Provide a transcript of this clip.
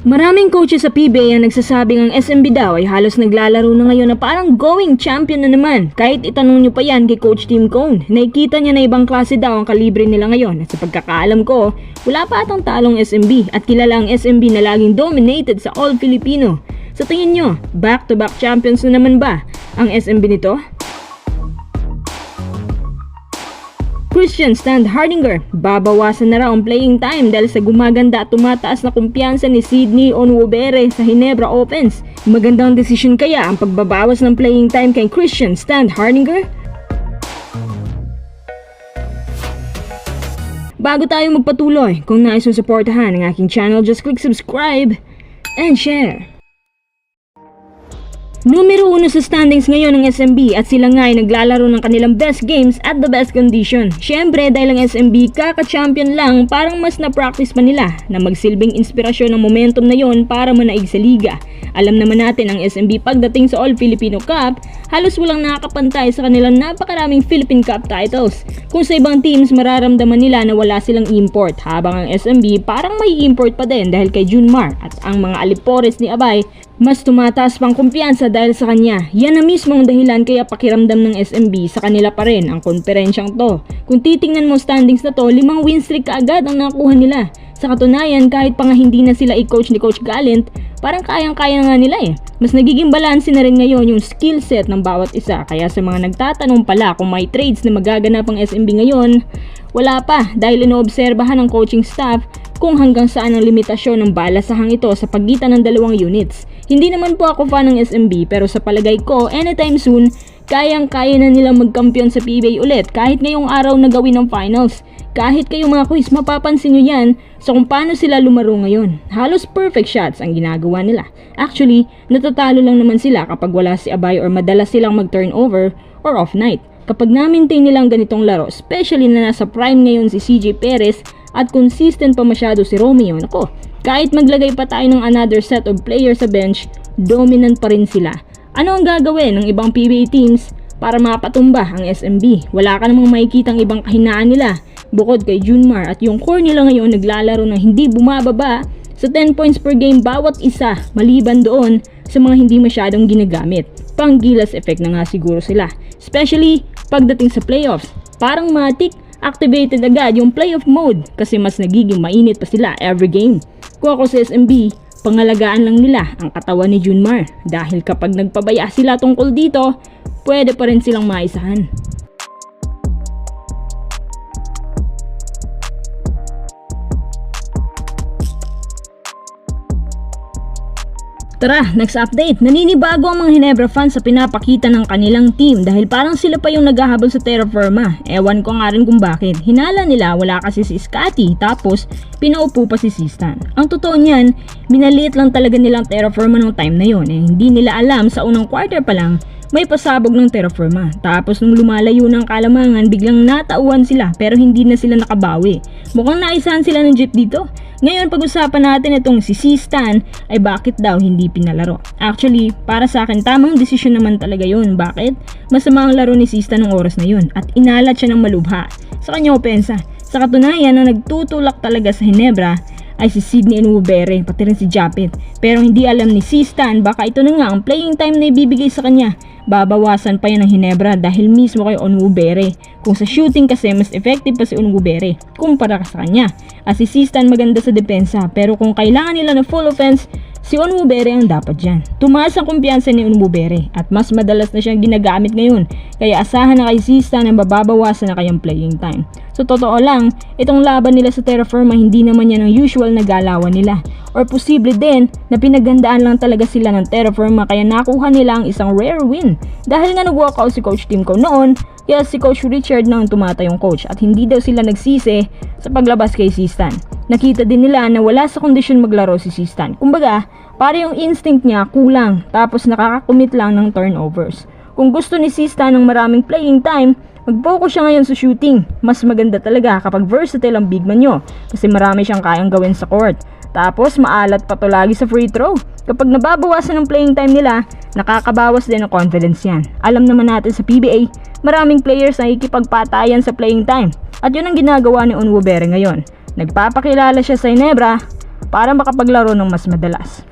Maraming coaches sa PBA ang nagsasabing ang SMB daw ay halos naglalaro na ngayon na parang going champion na naman. Kahit itanong nyo pa yan kay Coach Tim Cone, nakikita niya na ibang klase daw ang kalibre nila ngayon. At sa pagkakaalam ko, wala pa atang talong SMB at kilala ang SMB na laging dominated sa All Filipino. Sa tingin nyo, back-to-back champions na naman ba ang SMB nito? Christian Stan Hardinger, babawasan na raw ang playing time dahil sa gumaganda at tumataas na kumpiyansa ni Sydney Onwubere sa Ginebra Opens. Magandang desisyon kaya ang pagbabawas ng playing time kay Christian Stan Hardinger? Bago tayo magpatuloy, kung nais mong suportahan ang aking channel, just click subscribe and share. Numero 1 sa standings ngayon ng SMB at sila nga ay naglalaro ng kanilang best games at the best condition. Syempre dahil ang SMB kaka-champion lang, parang mas na-practice pa nila na magsilbing inspirasyon ng momentum na yon para manaig sa liga. Alam naman natin ang SMB pagdating sa All Filipino Cup, halos walang nakakapantay sa kanilang napakaraming Philippine Cup titles. Kung sa ibang teams mararamdaman nila na wala silang import, habang ang SMB parang may import pa din dahil kay Junmar at ang mga alipores ni Abay mas tumataas pang kumpiyansa dahil sa kanya. Yan na mismo ang dahilan kaya pakiramdam ng SMB sa kanila pa rin ang konferensyang to. Kung titingnan mo standings na to, 5 win streak kaagad ang nakuha nila. Sa katunayan, kahit pa nga hindi na sila i-coach ni Coach Gallant, parang kayang-kaya nga nila eh. Mas nagiging balanse na rin ngayon yung skill set ng bawat isa. Kaya sa mga nagtatanong pala kung may trades na magaganap ang SMB ngayon, wala pa dahil inoobserbahan ng coaching staff kung hanggang saan ang limitasyon ng balasahang ito sa pagitan ng dalawang units. Hindi naman po ako fan ng SMB pero sa palagay ko anytime soon, kayang-kaya na nilang magkampiyon sa PBA ulit kahit ngayong araw na gawin ng finals. Kahit kayo mga quiz, mapapansin nyo yan sa kung paano sila lumaro ngayon. Halos perfect shots ang ginagawa nila. Actually, natatalo lang naman sila kapag wala si Abay or madalas silang mag-turnover or off night. Kapag na-maintain nilang ganitong laro, especially na nasa prime ngayon si CJ Perez at consistent pa masyado si Romeo, nako, kahit maglagay pa tayo ng another set of players sa bench, dominant pa rin sila. Ano ang gagawin ng ibang PBA teams para mapatumba ang SMB? Wala ka namang makikitang ibang kahinaan nila bukod kay Junmar at yung core nila ngayon naglalaro ng hindi bumababa sa 10 points per game bawat isa maliban doon sa mga hindi masyadong ginagamit. Pang-Gilas effect na nga siguro sila, especially pagdating sa playoffs. Parang matik, activated agad yung playoff mode kasi mas nagiging mainit pa sila every game. Kung ako sa SMB, pangalagaan lang nila ang katawan ni Junmar dahil kapag nagpabaya sila tungkol dito, pwede pa rin silang maisahan. Tara, next update. Naninibago ang mga Ginebra fans sa pinapakita ng kanilang team dahil parang sila pa yung naghahabol sa Terra Firma. Ewan ko nga rin kung bakit. Hinala nila wala kasi si Scotty tapos pinaupo pa si Sistan. Ang totoo niyan, minaliit lang talaga nilang Terra Firma nung time na yon. Hindi nila alam sa unang quarter pa lang may pasabog ng Terra Firma. Tapos nung lumalayo ng kalamangan, biglang natauhan sila pero hindi na sila nakabawi. Mukhang naisahan sila ng jeep dito. Ngayon pag-usapan natin itong si Sistan ay bakit daw hindi pinalaro. Actually, para sa akin tamang desisyon naman talaga yun. Bakit? Masama ang laro ni Sistan ng oras na yun at inalat siya ng malubha. Sa kanya opensa. Sa katunayan, ang nagtutulak talaga sa Ginebra ay si Sydney Onwubere, pati rin si Japet. Pero hindi alam ni Sistan baka ito na nga ang playing time na ibibigay sa kanya. Babawasan pa yan ng Ginebra dahil mismo kay Onwubere. Kung sa shooting kasi mas effective pa si Onwubere kumpara sa kanya. At si Sistan maganda sa depensa pero kung kailangan nila ng full offense, si Onwubere ang dapat dyan. Tumaas ang kumpiyansa ni Onwubere at mas madalas na siyang ginagamit ngayon. Kaya asahan na kay Sistan ang babawasan na kayang playing time. So totoo lang, itong laban nila sa Terra Firma hindi naman yan ang usual na galawan nila. Or posible din na pinagandaan lang talaga sila ng Terra Firma kaya nakuha nila ang isang rare win. Dahil nga nag-walkout si Coach Tim Cone noon, kaya si Coach Richard na ang tumatayong coach at hindi daw sila nagsisi sa paglabas kay Sistan. Nakita din nila na wala sa kondisyon maglaro si Sistan. Kumbaga, para yung instinct niya kulang tapos nakakakumit lang ng turnovers. Kung gusto ni Sistan ng maraming playing time, mag-focus siya ngayon sa shooting. Mas maganda talaga kapag versatile ang big man nyo kasi marami siyang kayang gawin sa court. Tapos maalat pa to lagi sa free throw. Kapag nababawasan ng playing time nila, nakakabawas din ng confidence yan. Alam naman natin sa PBA, maraming players na ikipagpatayan sa playing time. At yun ang ginagawa ni Onwubere ngayon. Nagpapakilala siya sa Ginebra para makapaglaro ng mas madalas.